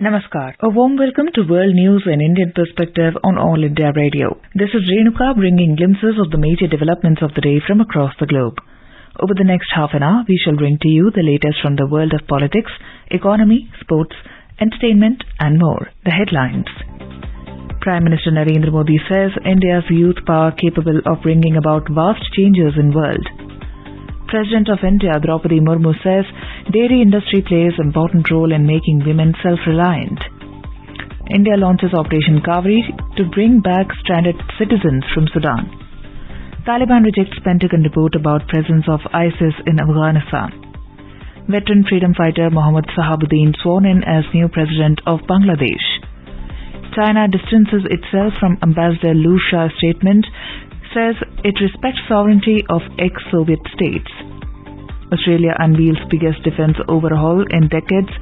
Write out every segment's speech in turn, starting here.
Namaskar. A warm welcome to World News and Indian Perspective on All India Radio. This is Renuka bringing glimpses of the major developments of the day from across the globe. Over the next half an hour, we shall bring to you the latest from the world of politics, economy, sports, entertainment and more. The headlines. Prime Minister Narendra Modi says India's youth power capable of bringing about vast changes in world. President of India Draupadi Murmu says dairy industry plays important role in making women self-reliant. India launches Operation Kaveri to bring back stranded citizens from Sudan. Taliban rejects Pentagon report about presence of ISIS in Afghanistan. Veteran freedom fighter Mohammad Sahabuddin sworn in as new president of Bangladesh. China distances itself from Ambassador Liu Sha's statement, says it respects sovereignty of ex-Soviet states. Australia unveils biggest defence overhaul in decades,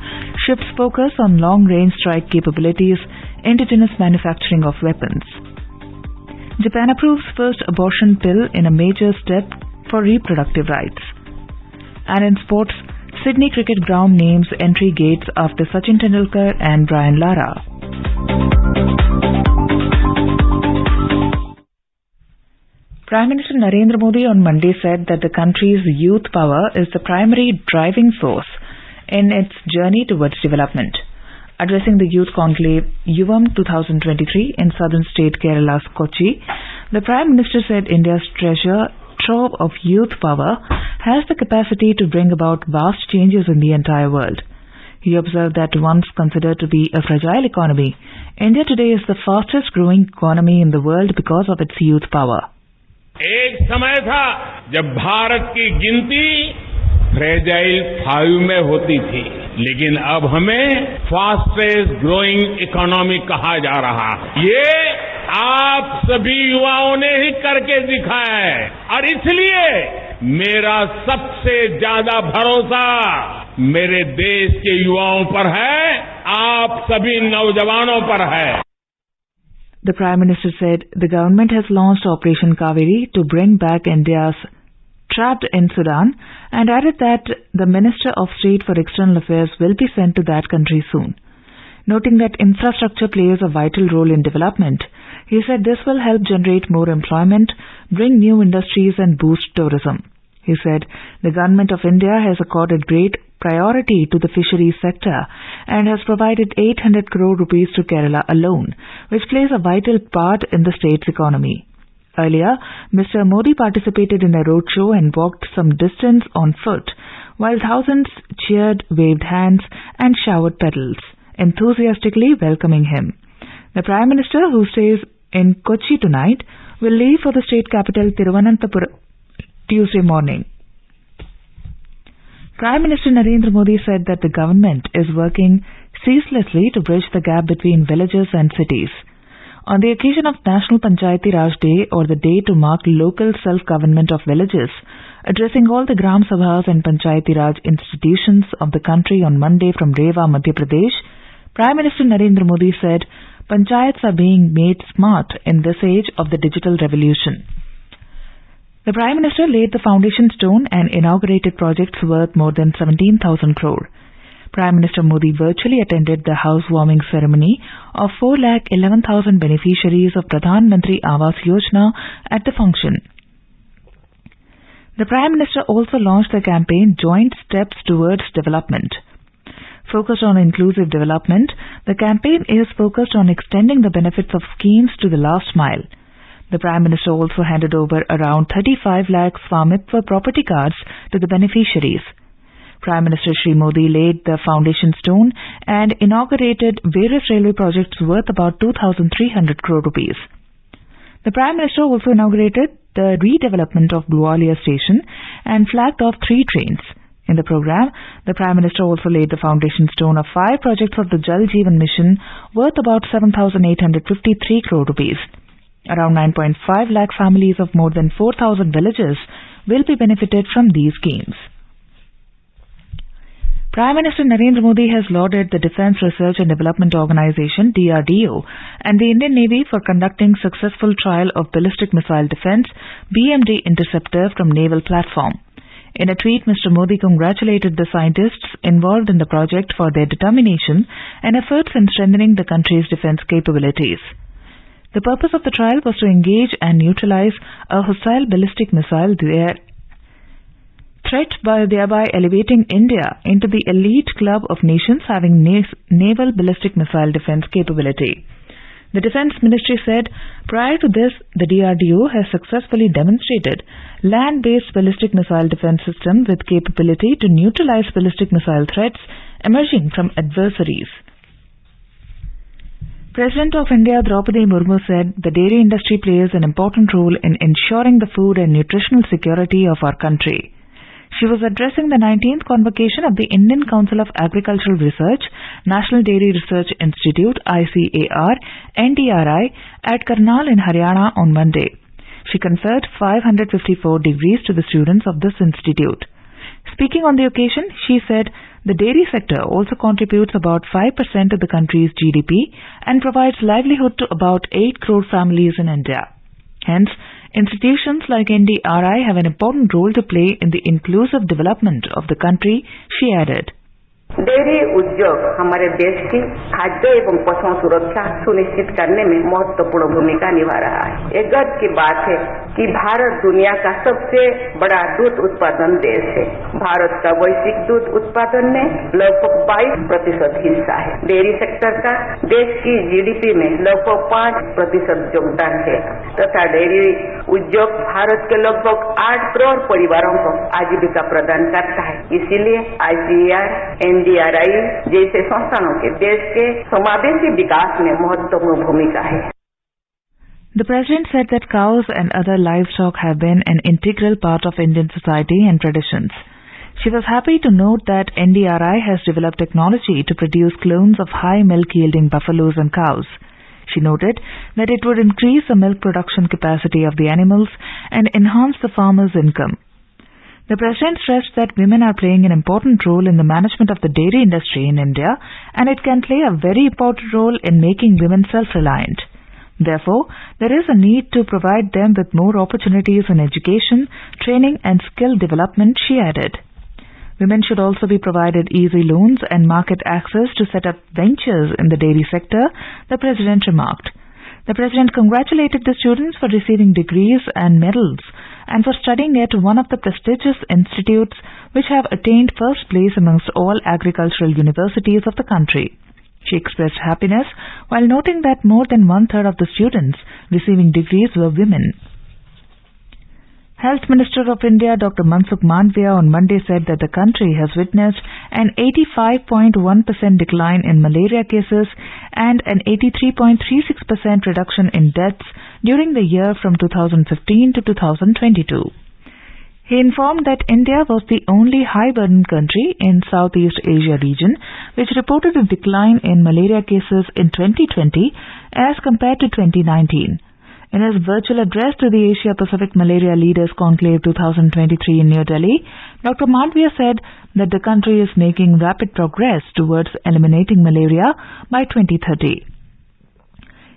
shifts focus on long-range strike capabilities, indigenous manufacturing of weapons. Japan approves first abortion pill in a major step for reproductive rights. And in sports, Sydney Cricket Ground names entry gates after Sachin Tendulkar and Lara. Prime Minister Narendra Modi on Monday said that the country's youth power is the primary driving force in its journey towards development. Addressing the youth conclave Yuvam 2023 in southern state Kerala's Kochi, the Prime Minister said India's treasure trove of youth power has the capacity to bring about vast changes in the entire world. He observed that once considered to be a fragile economy, India today is the fastest growing economy in the world because of its youth power. एक समय था जब भारत की गिनती fragile 5 में होती थी, लेकिन अब हमें फास्टेस्ट ग्रोइंग इकोनॉमी कहा जा रहा है। ये आप सभी युवाओं ने ही करके दिखाया है और इसलिए मेरा सबसे ज्यादा भरोसा मेरे देश के युवाओं पर है, आप सभी नौजवानों पर है। The Prime Minister said the government has launched Operation Kaveri to bring back India's trapped in Sudan and added that the Minister of State for External Affairs will be sent to that country soon. Noting that infrastructure plays a vital role in development, he said this will help generate more employment, bring new industries and boost tourism. He said the Government of India has accorded great priority to the fisheries sector and has provided 800 crore rupees to Kerala alone, which plays a vital part in the state's economy. Earlier, Mr. Modi participated in a roadshow and walked some distance on foot, while thousands cheered, waved hands and showered petals, enthusiastically welcoming him. The Prime Minister, who stays in Kochi tonight, will leave for the state capital Thiruvananthapuram Tuesday morning. Prime Minister Narendra Modi said that the government is working ceaselessly to bridge the gap between villages and cities. On the occasion of National Panchayati Raj Day, or the day to mark local self-government of villages, addressing all the Gram Sabhas and Panchayati Raj institutions of the country on Monday from Rewa, Madhya Pradesh, Prime Minister Narendra Modi said, Panchayats are being made smart in this age of the digital revolution. The Prime Minister laid the foundation stone and inaugurated projects worth more than 17,000 crore. Prime Minister Modi virtually attended the housewarming ceremony of 4,11,000 beneficiaries of Pradhan Mantri Awas Yojana at the function. The Prime Minister also launched the campaign Joint Steps Towards Development. Focused on inclusive development, the campaign is focused on extending the benefits of schemes to the last mile. The Prime Minister also handed over around 35 lakh Swamitva property cards to the beneficiaries. Prime Minister Shri Modi laid the foundation stone and inaugurated various railway projects worth about 2,300 crore rupees. The Prime Minister also inaugurated the redevelopment of Gwalior station and flagged off 3 trains. In the program, the Prime Minister also laid the foundation stone of 5 projects of the Jal Jeevan Mission worth about 7,853 crore rupees. Around 9.5 lakh families of more than 4,000 villages will be benefited from these schemes. Prime Minister Narendra Modi has lauded the Defence Research and Development Organisation (DRDO) and the Indian Navy for conducting successful trial of ballistic missile defence (BMD) interceptor from naval platform. In a tweet, Mr. Modi congratulated the scientists involved in the project for their determination and efforts in strengthening the country's defense capabilities. The purpose of the trial was to engage and neutralize a hostile ballistic missile threat by thereby elevating India into the elite club of nations having naval ballistic missile defense capability. The Defense Ministry said, prior to this, the DRDO has successfully demonstrated land-based ballistic missile defense system with capability to neutralize ballistic missile threats emerging from adversaries. President of India Draupadi Murmu said the dairy industry plays an important role in ensuring the food and nutritional security of our country. She was addressing the 19th convocation of the Indian Council of Agricultural Research, National Dairy Research Institute ICAR, NDRI at Karnal in Haryana on Monday. She conferred 554 degrees to the students of this institute. Speaking on the occasion, she said the dairy sector also contributes about 5% of the country's GDP and provides livelihood to about 8 crore families in India. Hence, institutions like NDRI have an important role to play in the inclusive development of the country, she added. Dairy उद्योग हमारे देश की खाद्य एवं पशु सुरक्षा सुनिश्चित करने में महत्वपूर्ण भूमिका निभा रहा है। एक गर्व की बात है कि भारत दुनिया का सबसे बड़ा दूध उत्पादन देश है। भारत का वैश्विक दूध उत्पादन में लगभग 22% हिस्सा है। डेयरी सेक्टर का देश की जीडीपी में लगभग 5% योगदान है तथा डेयरी उद्योग भारत के लगभग 8 करोड़ परिवारों को आजीविका प्रदान करता है। इसीलिए ICAR, NDRI जैसे संस्थानों के देश के समावेशी विकास में महत्वपूर्ण भूमिका है। The President said that cows and other livestock have been an integral part of Indian society and traditions. She was happy to note that NDRI has developed technology to produce clones of high milk-yielding buffaloes and cows. She noted that it would increase the milk production capacity of the animals and enhance the farmers' income. The President stressed that women are playing an important role in the management of the dairy industry in India, and it can play a very important role in making women self-reliant. Therefore, there is a need to provide them with more opportunities in education, training and skill development, she added. Women should also be provided easy loans and market access to set up ventures in the dairy sector, the President remarked. The President congratulated the students for receiving degrees and medals and for studying at one of the prestigious institutes which have attained first place amongst all agricultural universities of the country. She expressed happiness while noting that more than one-third of the students receiving degrees were women. Health Minister of India Dr. Mansukh Mandviya on Monday said that the country has witnessed an 85.1% decline in malaria cases and an 83.36% reduction in deaths during the year from 2015 to 2022. He informed that India was the only high-burden country in Southeast Asia region which reported a decline in malaria cases in 2020 as compared to 2019. In his virtual address to the Asia-Pacific Malaria Leaders Conclave 2023 in New Delhi, Dr. Mandviya said that the country is making rapid progress towards eliminating malaria by 2030.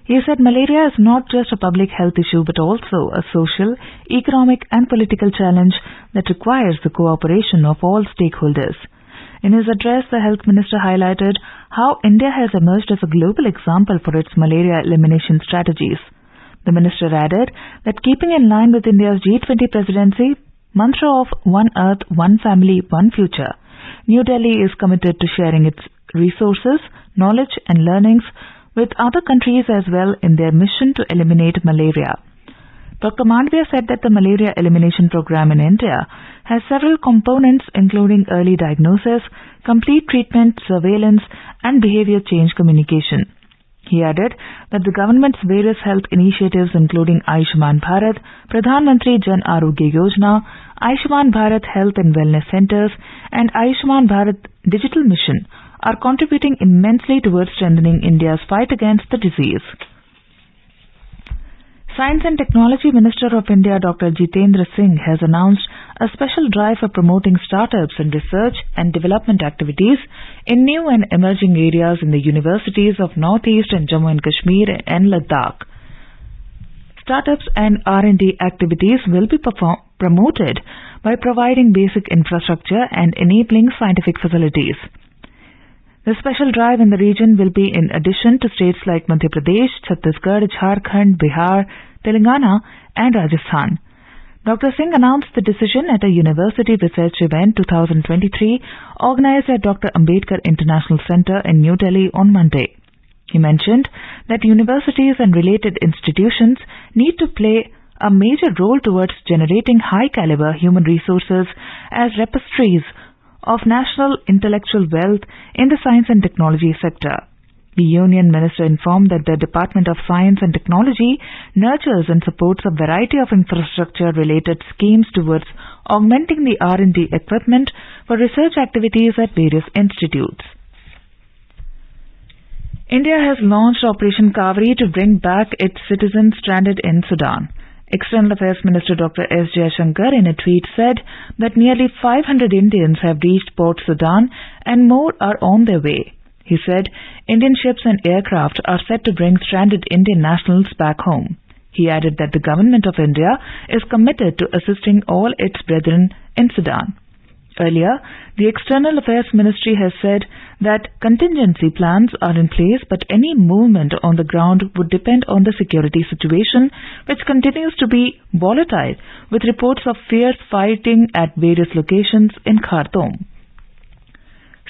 He said malaria is not just a public health issue but also a social, economic and political challenge that requires the cooperation of all stakeholders. In his address, the Health Minister highlighted how India has emerged as a global example for its malaria elimination strategies. The Minister added that keeping in line with India's G20 presidency mantra of One Earth, One Family, One Future, New Delhi is committed to sharing its resources, knowledge and learnings with other countries as well in their mission to eliminate malaria. Dr. Mandviya said that the malaria elimination program in India has several components including early diagnosis, complete treatment, surveillance and behavior change communication. He added that the government's various health initiatives including Ayushman Bharat, Pradhan Mantri Jan Arogya Yojana, Ayushman Bharat Health and Wellness Centers and Ayushman Bharat Digital Mission are contributing immensely towards strengthening India's fight against the disease. Science and Technology Minister of India Dr. Jitendra Singh has announced a special drive for promoting startups and research and development activities in new and emerging areas in the universities of Northeast and Jammu and Kashmir and Ladakh. Startups and R&D activities will be promoted by providing basic infrastructure and enabling scientific facilities. The special drive in the region will be in addition to states like Madhya Pradesh, Chhattisgarh, Jharkhand, Bihar, Telangana and Rajasthan. Dr. Singh announced the decision at a University Research Event 2023 organized at Dr. Ambedkar International Center in New Delhi on Monday. He mentioned that universities and related institutions need to play a major role towards generating high-caliber human resources as repositories of national intellectual wealth in the science and technology sector. The Union Minister informed that the Department of Science and Technology nurtures and supports a variety of infrastructure-related schemes towards augmenting the R&D equipment for research activities at various institutes. India has launched Operation Kaveri to bring back its citizens stranded in Sudan. External Affairs Minister Dr. S. Jaishankar in a tweet said that nearly 500 Indians have reached Port Sudan and more are on their way. He said Indian ships and aircraft are set to bring stranded Indian nationals back home. He added that the Government of India is committed to assisting all its brethren in Sudan. Earlier, the External Affairs Ministry has said that contingency plans are in place, but any movement on the ground would depend on the security situation, which continues to be volatile, with reports of fierce fighting at various locations in Khartoum.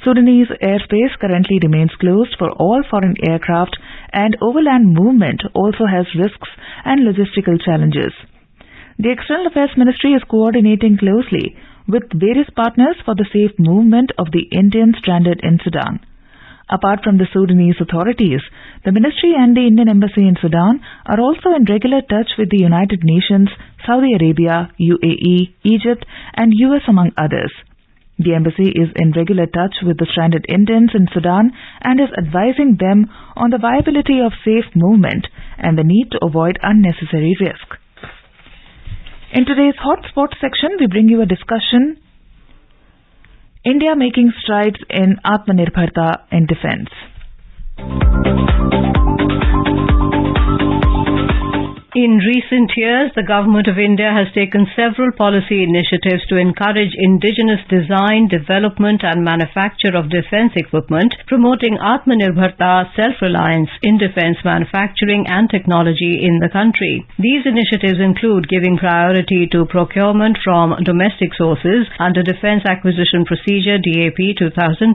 Sudanese airspace currently remains closed for all foreign aircraft, and overland movement also has risks and logistical challenges. The External Affairs Ministry is coordinating closely with various partners for the safe movement of the Indians stranded in Sudan. Apart from the Sudanese authorities, the Ministry and the Indian Embassy in Sudan are also in regular touch with the United Nations, Saudi Arabia, UAE, Egypt, and US among others. The embassy is in regular touch with the stranded Indians in Sudan and is advising them on the viability of safe movement and the need to avoid unnecessary risk. In today's Hotspot section, we bring you a discussion: India making strides in Atmanirbharta in defense. In recent years, the Government of India has taken several policy initiatives to encourage indigenous design, development and manufacture of defense equipment, promoting Atmanirbharta, self-reliance in defense manufacturing and technology in the country. These initiatives include giving priority to procurement from domestic sources under Defense Acquisition Procedure DAP 2020.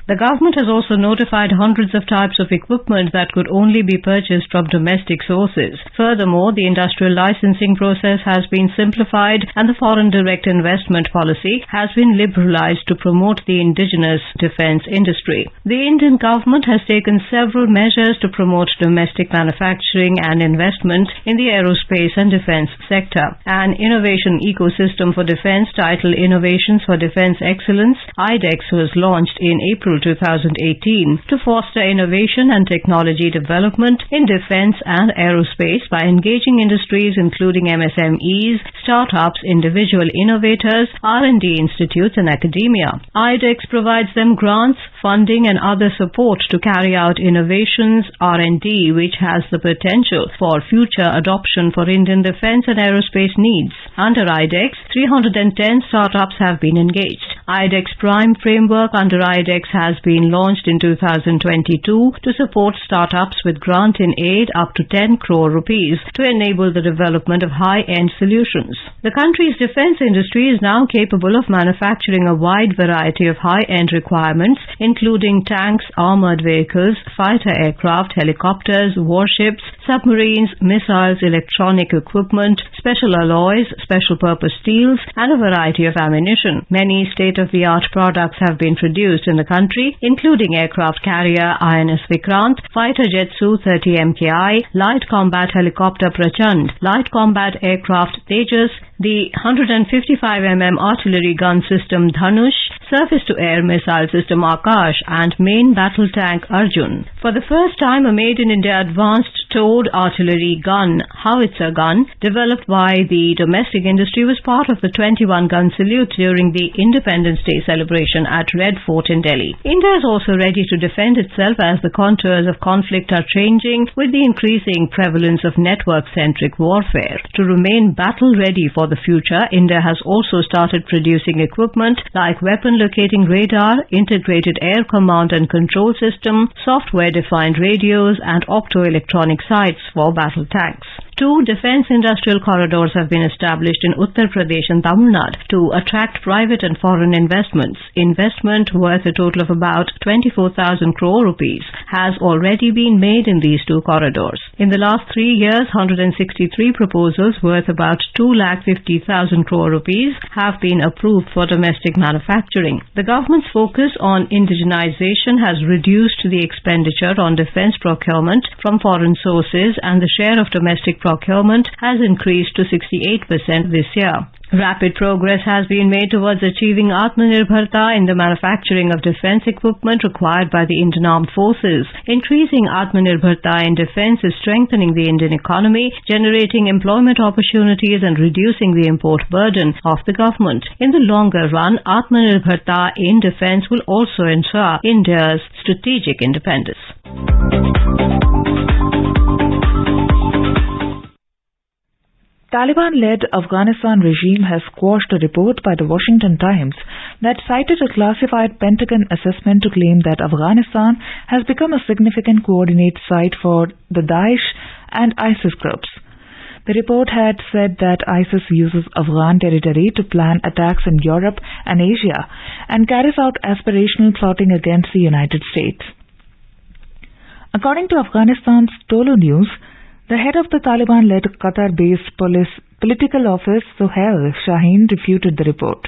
The government has also notified hundreds of types of equipment that could only be purchased from domestic sources. Furthermore, the industrial licensing process has been simplified and the foreign direct investment policy has been liberalized to promote the indigenous defense industry. The Indian government has taken several measures to promote domestic manufacturing and investment in the aerospace and defense sector. An innovation ecosystem for defense titled Innovations for Defense Excellence, IDEX, was launched in April 2018 to foster innovation and technology development in defense and aerospace by engaging industries including MSMEs, startups, individual innovators, R&D institutes and academia. IDEX provides them grants, funding and other support to carry out innovations, R&D, which has the potential for future adoption for Indian defense and aerospace needs. Under IDEX, 310 startups have been engaged. IDEX Prime Framework under IDEX has been launched in 2022 to support startups with grant in aid up to 10 crore rupees to enable the development of high-end solutions. The country's defense industry is now capable of manufacturing a wide variety of high-end requirements, including tanks, armored vehicles, fighter aircraft, helicopters, warships, submarines, missiles, electronic equipment, special alloys, special-purpose steels, and a variety of ammunition. Many state-of-the-art products have been produced in the country, including aircraft carrier INS Vikrant, fighter jet Su-30 MKI, light combat helicopter Prachand, light combat aircraft Tejas, the 155mm artillery gun system Dhanush, surface-to-air missile system Akash, and main battle tank Arjun. For the first time, a Made in India advanced tow load artillery gun, howitzer gun, developed by the domestic industry was part of the 21-gun salute during the Independence Day celebration at Red Fort in Delhi. India is also ready to defend itself as the contours of conflict are changing with the increasing prevalence of network-centric warfare. To remain battle-ready for the future, India has also started producing equipment like weapon locating radar, integrated air command and control system, software-defined radios and optoelectronic sights for battle tanks. 2 defense industrial corridors have been established in Uttar Pradesh and Tamil Nadu to attract private and foreign investments. Investment worth a total of about 24,000 crore rupees has already been made in these 2 corridors. In the last 3 years, 163 proposals worth about 2,50,000 crore rupees have been approved for domestic manufacturing. The government's focus on indigenization has reduced the expenditure on defense procurement from foreign sources, and the share of domestic procurement has increased to 68% this year. Rapid progress has been made towards achieving Atmanirbharta in the manufacturing of defense equipment required by the Indian Armed Forces. Increasing Atmanirbharta in defense is strengthening the Indian economy, generating employment opportunities and reducing the import burden of the government. In the longer run, Atmanirbharta in defense will also ensure India's strategic independence. Taliban-led Afghanistan regime has quashed a report by the Washington Times that cited a classified Pentagon assessment to claim that Afghanistan has become a significant coordinate site for the Daesh and ISIS groups. The report had said that ISIS uses Afghan territory to plan attacks in Europe and Asia and carries out aspirational plotting against the United States. According to Afghanistan's Tolo News, the head of the Taliban-led Qatar-based political office, Suhail Shaheen, refuted the report.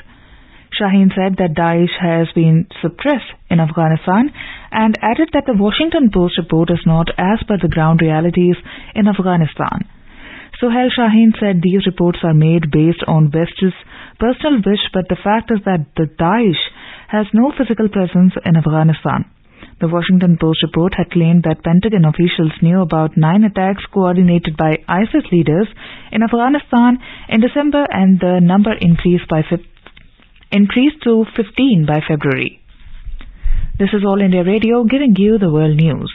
Shaheen said that Daesh has been suppressed in Afghanistan and added that the Washington Post report is not as per the ground realities in Afghanistan. Suhail Shaheen said these reports are made based on West's personal wish, but the fact is that the Daesh has no physical presence in Afghanistan. The Washington Post report had claimed that Pentagon officials knew about 9 attacks coordinated by ISIS leaders in Afghanistan in December, and the number increased to 15 by February. This is All India Radio giving you the world news.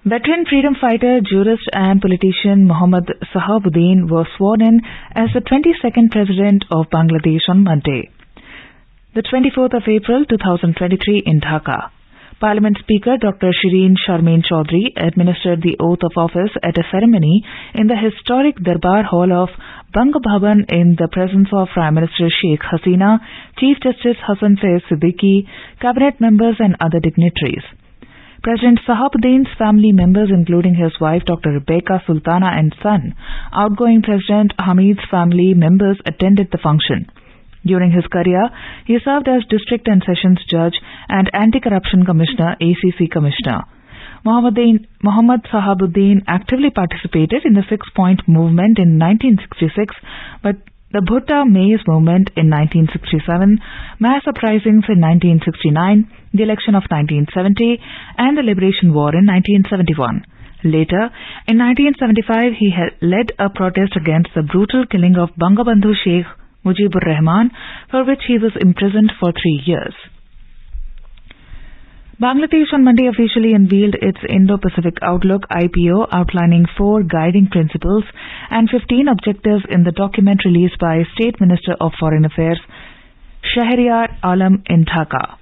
Veteran freedom fighter, jurist and politician Mohammad Sahabuddin was sworn in as the 22nd President of Bangladesh on Monday, the 24th of April 2023 in Dhaka. Parliament Speaker Dr. Shireen Sharmin Chaudhry administered the oath of office at a ceremony in the historic Darbar Hall of Banga Bhavan in the presence of Prime Minister Sheikh Hasina, Chief Justice Hassan Faiz Siddiqui, cabinet members and other dignitaries. President Sahabuddin's family members, including his wife Dr. Rebecca Sultana and son, outgoing President Hamid's family members attended the function. During his career, he served as District and Sessions Judge and Anti-Corruption Commissioner, ACC Commissioner. Mohammad Sahabuddin actively participated in the 6-point movement in 1966, but the Bhutta Maize movement in 1967, mass uprisings in 1969, the election of 1970, and the Liberation War in 1971. Later, in 1975, he had led a protest against the brutal killing of Bangabandhu Sheikh Mujibur Rahman, for which he was imprisoned for 3 years. Bangladesh on Monday officially unveiled its Indo-Pacific Outlook IPO, outlining 4 guiding principles and 15 objectives in the document released by State Minister of Foreign Affairs Shahryar Alam in Dhaka.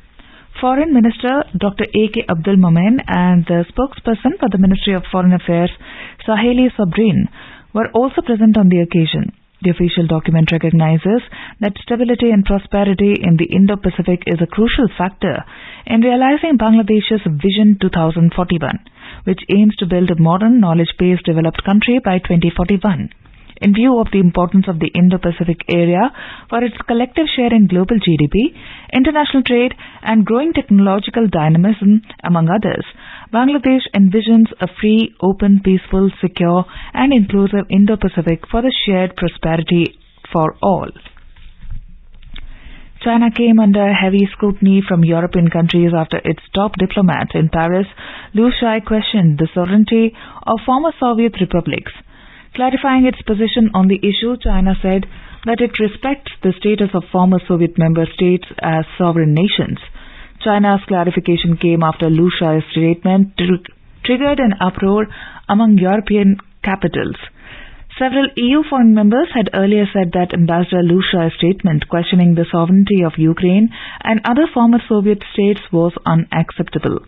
Foreign Minister Dr. A.K. Abdul Momen and the spokesperson for the Ministry of Foreign Affairs Saheli Sabrin were also present on the occasion. The official document recognizes that stability and prosperity in the Indo-Pacific is a crucial factor in realizing Bangladesh's Vision 2041, which aims to build a modern, knowledge-based developed country by 2041. In view of the importance of the Indo-Pacific area for its collective share in global GDP, international trade, and growing technological dynamism, among others, Bangladesh envisions a free, open, peaceful, secure, and inclusive Indo-Pacific for the shared prosperity for all. China came under heavy scrutiny from European countries after its top diplomat in Paris, Liu Shai, questioned the sovereignty of former Soviet republics. Clarifying its position on the issue, China said that it respects the status of former Soviet member states as sovereign nations. China's clarification came after Liu Shai's statement triggered an uproar among European capitals. Several EU foreign members had earlier said that Ambassador Liu Shai's statement questioning the sovereignty of Ukraine and other former Soviet states was unacceptable.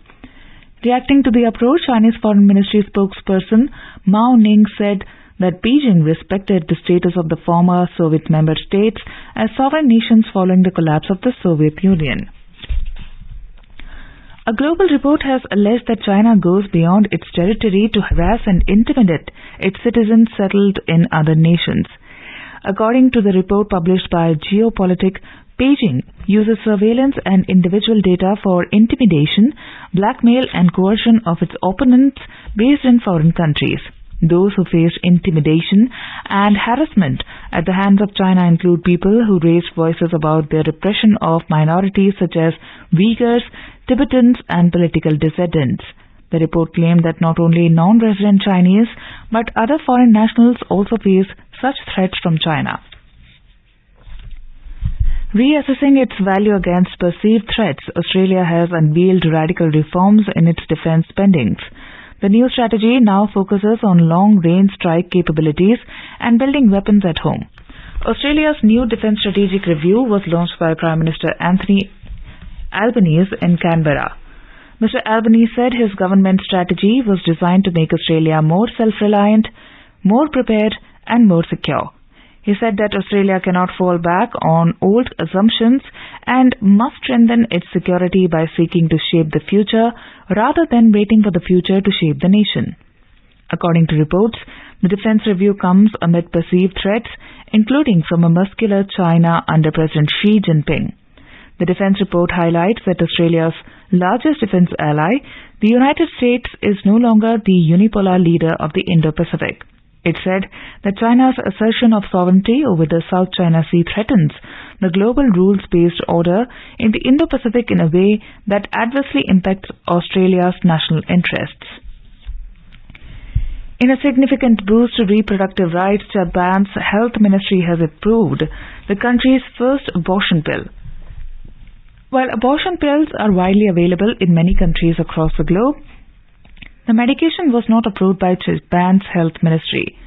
Reacting to the uproar, Chinese Foreign Ministry spokesperson Mao Ning said that Beijing respected the status of the former Soviet member states as sovereign nations following the collapse of the Soviet Union. A global report has alleged that China goes beyond its territory to harass and intimidate its citizens settled in other nations. According to the report published by Geopolitics, Beijing uses surveillance and individual data for intimidation, blackmail and coercion of its opponents based in foreign countries. Those who faced intimidation and harassment at the hands of China include people who raised voices about the repression of minorities such as Uyghurs, Tibetans and political dissidents. The report claimed that not only non-resident Chinese but other foreign nationals also face such threats from China. Reassessing its value against perceived threats, Australia has unveiled radical reforms in its defence spendings. The new strategy now focuses on long-range strike capabilities and building weapons at home. Australia's new defence strategic review was launched by Prime Minister Anthony Albanese in Canberra. Mr. Albanese said his government strategy was designed to make Australia more self-reliant, more prepared and more secure. He said that Australia cannot fall back on old assumptions and must strengthen its security by seeking to shape the future rather than waiting for the future to shape the nation. According to reports, the defence review comes amid perceived threats, including from a muscular China under President Xi Jinping. The defence report highlights that Australia's largest defence ally, the United States, is no longer the unipolar leader of the Indo-Pacific. It said that China's assertion of sovereignty over the South China Sea threatens the global rules-based order in the Indo-Pacific in a way that adversely impacts Australia's national interests. In a significant boost to reproductive rights, Japan's health ministry has approved the country's first abortion pill. While abortion pills are widely available in many countries across the globe, the medication was not approved by Japan's health ministry.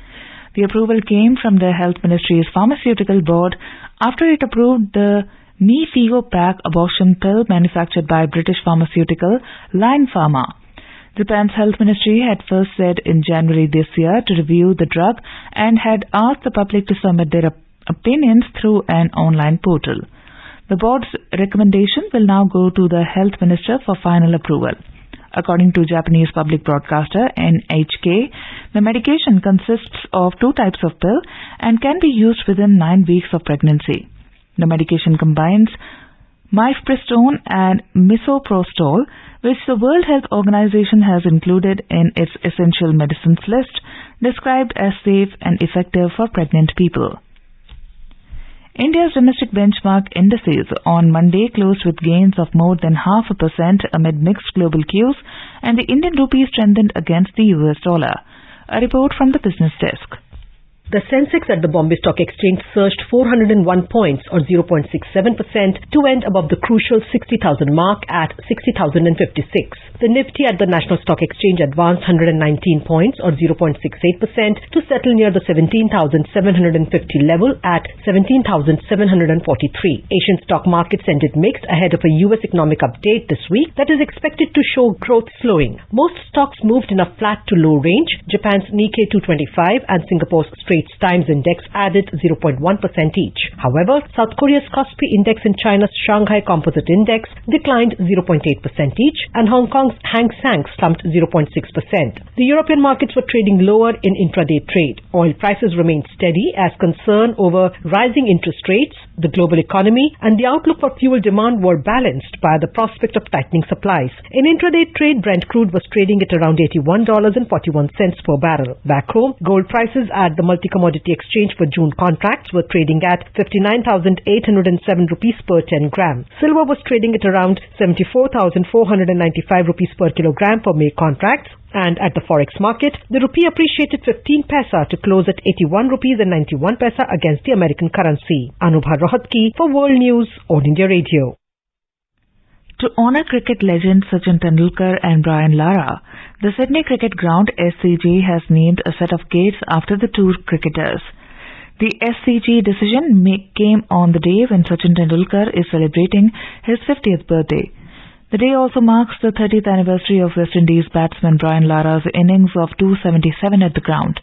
The approval came from the health ministry's pharmaceutical board after it approved the Mi-Figo Pack abortion pill manufactured by British pharmaceutical Line Pharma. Japan's health ministry had first said in January this year to review the drug and had asked the public to submit their opinions through an online portal. The board's recommendation will now go to the health minister for final approval. According to Japanese public broadcaster NHK, the medication consists of 2 types of pill and can be used within 9 weeks of pregnancy. The medication combines mifepristone and misoprostol, which the World Health Organization has included in its essential medicines list, described as safe and effective for pregnant people. India's domestic benchmark indices on Monday closed with gains of more than 0.5% amid mixed global cues, and the Indian rupee strengthened against the US dollar. A report from the business desk. The Sensex at the Bombay Stock Exchange surged 401 points or 0.67% to end above the crucial 60,000 mark at 60,056. The Nifty at the National Stock Exchange advanced 119 points or 0.68% to settle near the 17,750 level at 17,743. Asian stock markets ended mixed ahead of a US economic update this week that is expected to show growth slowing. Most stocks moved in a flat to low range. Japan's Nikkei 225 and Singapore's Straits Times Index added 0.1% each. However, South Korea's Kospi Index and China's Shanghai Composite Index declined 0.8% each, and Hong Kong's Hang Seng slumped 0.6%. The European markets were trading lower in intraday trade. Oil prices remained steady as concern over rising interest rates, The global economy and the outlook for fuel demand were balanced by the prospect of tightening supplies. In intraday trade, Brent crude was trading at around $81.41 per barrel. Back home, gold prices at the multi-commodity exchange for June contracts were trading at 59,807 rupees per 10 gram. Silver was trading at around 74,495 rupees per kilogram for May contracts. And at the forex market, the rupee appreciated 15 paisa to close at 81 rupees and 91 paisa against the American currency. Anubha Rohatgi for World News, All India Radio. To honour cricket legends Sachin Tendulkar and Lara, the Sydney Cricket Ground SCG has named a set of gates after the two cricketers. The SCG decision came on the day when Sachin Tendulkar is celebrating his 50th birthday. The day also marks the 30th anniversary of West Indies batsman Lara's innings of 277 at the ground.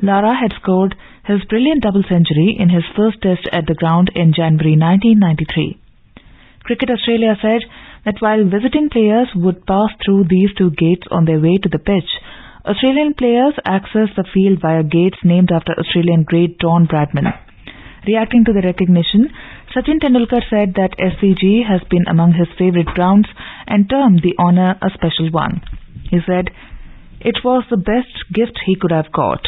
Lara had scored his brilliant double century in his first test at the ground in January 1993. Cricket Australia said that while visiting players would pass through these two gates on their way to the pitch, Australian players access the field via gates named after Australian great Don Bradman. Reacting to the recognition, Sachin Tendulkar said that SCG has been among his favourite grounds and termed the honour a special one. He said, "It was the best gift he could have got."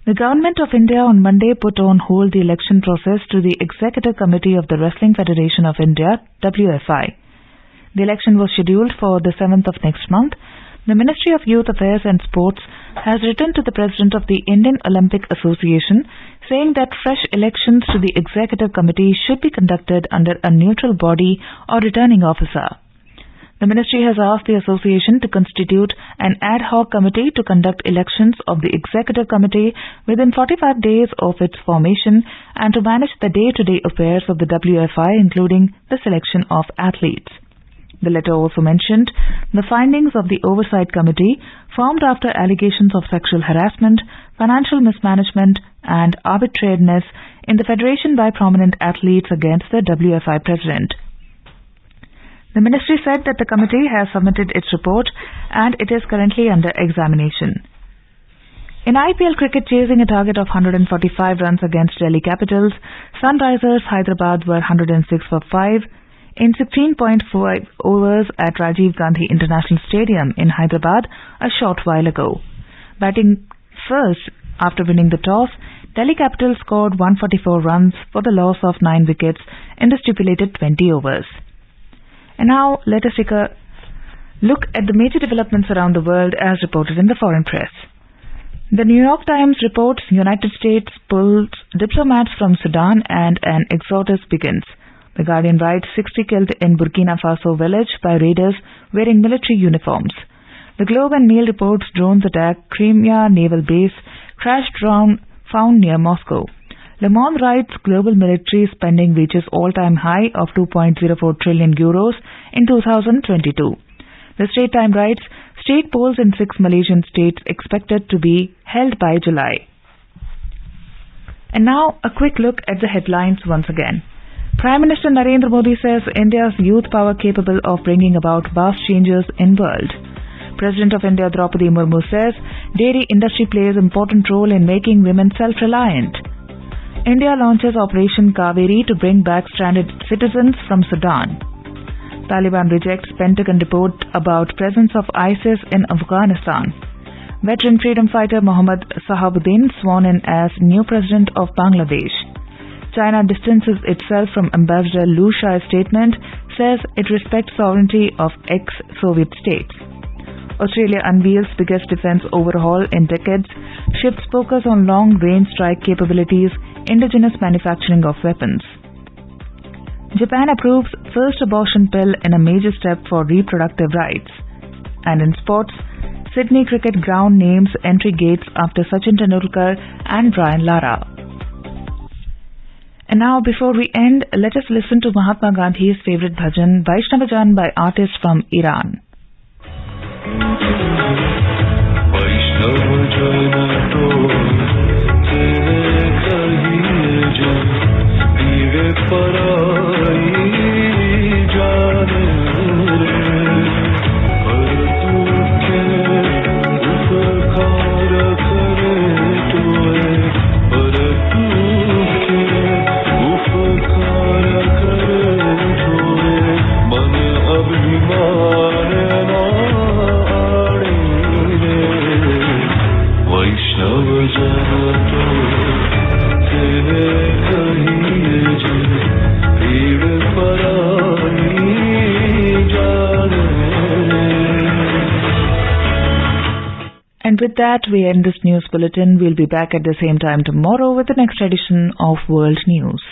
The Government of India on Monday put on hold the election process to the Executive Committee of the Wrestling Federation of India, WFI. The election was scheduled for the 7th of next month. The Ministry of Youth Affairs and Sports has written to the President of the Indian Olympic Association saying that fresh elections to the Executive Committee should be conducted under a neutral body or returning officer. The Ministry has asked the Association to constitute an ad hoc committee to conduct elections of the Executive Committee within 45 days of its formation and to manage the day-to-day affairs of the WFI, including the selection of athletes. The letter also mentioned the findings of the Oversight Committee formed after allegations of sexual harassment, financial mismanagement and arbitrariness in the Federation by prominent athletes against the WFI President. The Ministry said that the committee has submitted its report and it is currently under examination. In IPL cricket, chasing a target of 145 runs against Delhi Capitals, Sunrisers Hyderabad were 106 for 5 in 16.5 overs at Rajiv Gandhi International Stadium in Hyderabad a short while ago. Batting first after winning the toss, Delhi Capitals scored 144 runs for the loss of 9 wickets in the stipulated 20 overs. And now let us take a look at the major developments around the world as reported in the foreign press. The New York Times reports United States pulls diplomats from Sudan and an exodus begins. The Guardian writes 60 killed in Burkina Faso village by raiders wearing military uniforms. The Globe and Mail reports drones attack Crimea naval base, crashed drone found near Moscow. Le Monde writes global military spending reaches all-time high of 2.04 trillion euros in 2022. The Straits Times writes state polls in 6 Malaysian states expected to be held by July. And now a quick look at the headlines once again. Prime Minister Narendra Modi says India's youth power capable of bringing about vast changes in world. President of India Draupadi Murmu says dairy industry plays important role in making women self-reliant. India launches Operation Kaveri to bring back stranded citizens from Sudan. Taliban rejects Pentagon report about presence of ISIS in Afghanistan. Veteran freedom fighter Mohammad Sahabuddin sworn in as new president of Bangladesh. China distances itself from Ambassador Liu Shai's statement, says it respects sovereignty of ex-Soviet states. Australia unveils biggest defence overhaul in decades, shifts focus on long-range strike capabilities, indigenous manufacturing of weapons. Japan approves first abortion pill in a major step for reproductive rights. And in sports, Sydney Cricket Ground names entry gates after Sachin Tendulkar and Lara. And now, before we end, let us listen to Mahatma Gandhi's favorite bhajan, Vaishnava Jan, by artists from Iran. And with that, we end this news bulletin. We'll be back at the same time tomorrow with the next edition of World News.